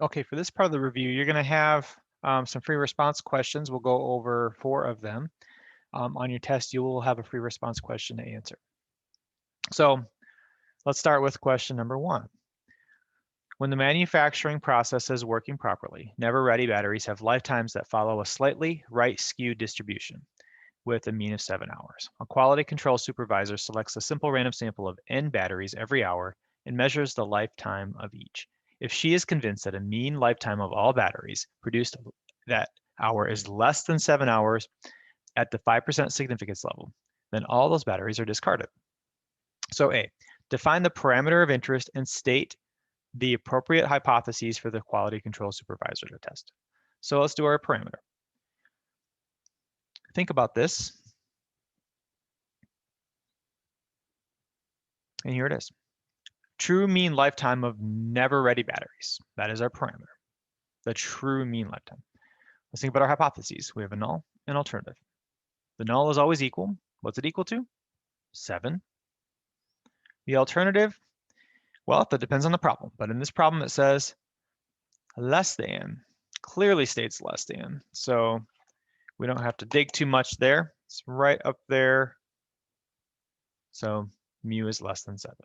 Okay, for this part of the review, you're going to have some free response questions. We'll go over 4 of them. On your test, you will have a free response question to answer. So let's start with question number 1. When the manufacturing process is working properly, never-ready batteries have lifetimes that follow a slightly right-skewed distribution with a mean of 7 hours. A quality control supervisor selects a simple random sample of N batteries every hour and measures the lifetime of each. If she is convinced that a mean lifetime of all batteries produced that hour is less than 7 hours at the 5% significance level, then all those batteries are discarded. So A, define the parameter of interest and state the appropriate hypotheses for the quality control supervisor to test. So let's do our parameter. Think about this. And here it is. True mean lifetime of never-ready batteries. That is our parameter. The true mean lifetime. Let's think about our hypotheses. We have a null and alternative. The null is always equal. What's it equal to? 7. The alternative, well, that depends on the problem. But in this problem, it says less than. Clearly states less than. So we don't have to dig too much there. It's right up there. So mu is less than 7.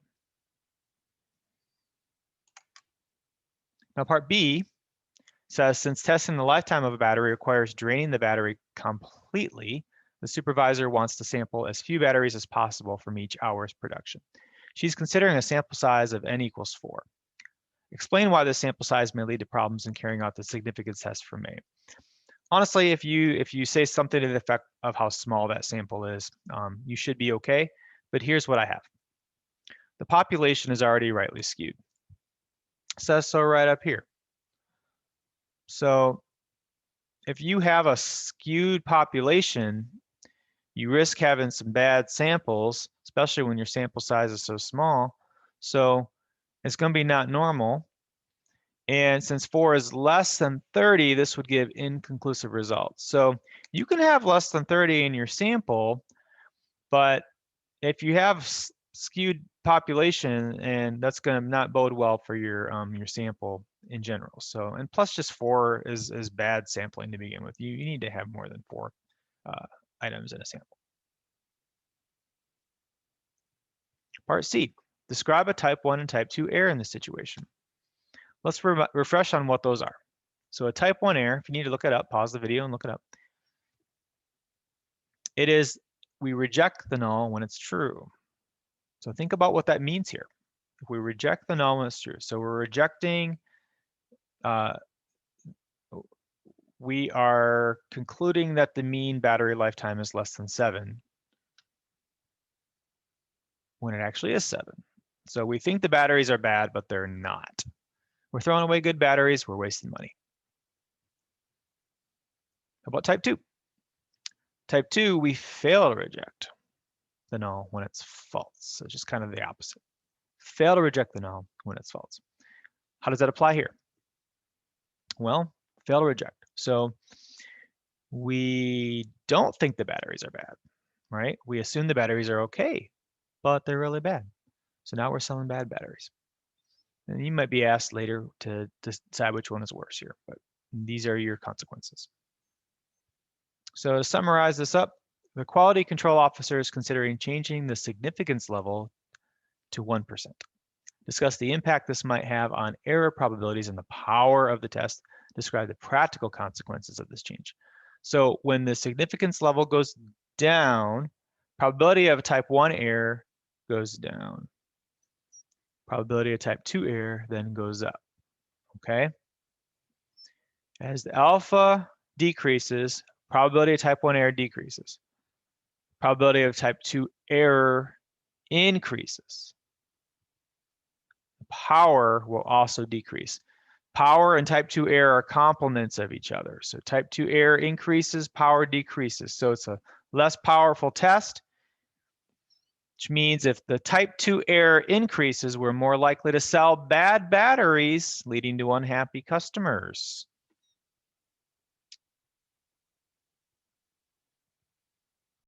Now part B says, since testing the lifetime of a battery requires draining the battery completely, the supervisor wants to sample as few batteries as possible from each hour's production. She's considering a sample size of N equals 4. Explain why this sample size may lead to problems in carrying out the significance test for May. Honestly, if you say something to the effect of how small that sample is, you should be okay. But here's what I have. The population is already rightly skewed. It says so right up here. So if you have a skewed population, you risk having some bad samples, especially when your sample size is so small. So it's going to be not normal. And since 4 is less than 30, this would give inconclusive results. So you can have less than 30 in your sample, but if you have skewed population, and that's going to not bode well for your sample in general. So, and plus just 4 is bad sampling to begin with. You need to have more than 4 items in a sample. Part C, describe a type 1 and type 2 error in this situation. Let's refresh on what those are. So a type 1 error, if you need to look it up, pause the video and look it up. It is we reject the null when it's true. So think about what that means here. If we reject the null when it's true, so we're rejecting, we are concluding that the mean battery lifetime is less than 7 when it actually is 7. So we think the batteries are bad, but they're not. We're throwing away good batteries, we're wasting money. How about type 2? Type 2, we fail to reject the null when it's false. So just kind of the opposite. Fail to reject the null when it's false. How does that apply here? Well, fail to reject. So we don't think the batteries are bad, right? We assume the batteries are okay, but they're really bad. So now we're selling bad batteries. And you might be asked later to decide which one is worse here, but these are your consequences. So to summarize this up, the quality control officer is considering changing the significance level to 1%. Discuss the impact this might have on error probabilities and the power of the test. Describe the practical consequences of this change. So when the significance level goes down, probability of type 1 error goes down. Probability of type 2 error then goes up, okay? As the alpha decreases, probability of type 1 error decreases. Probability of type 2 error increases. The power will also decrease. Power and type 2 error are complements of each other. So type 2 error increases, power decreases. So it's a less powerful test, which means if the type 2 error increases, we're more likely to sell bad batteries, leading to unhappy customers.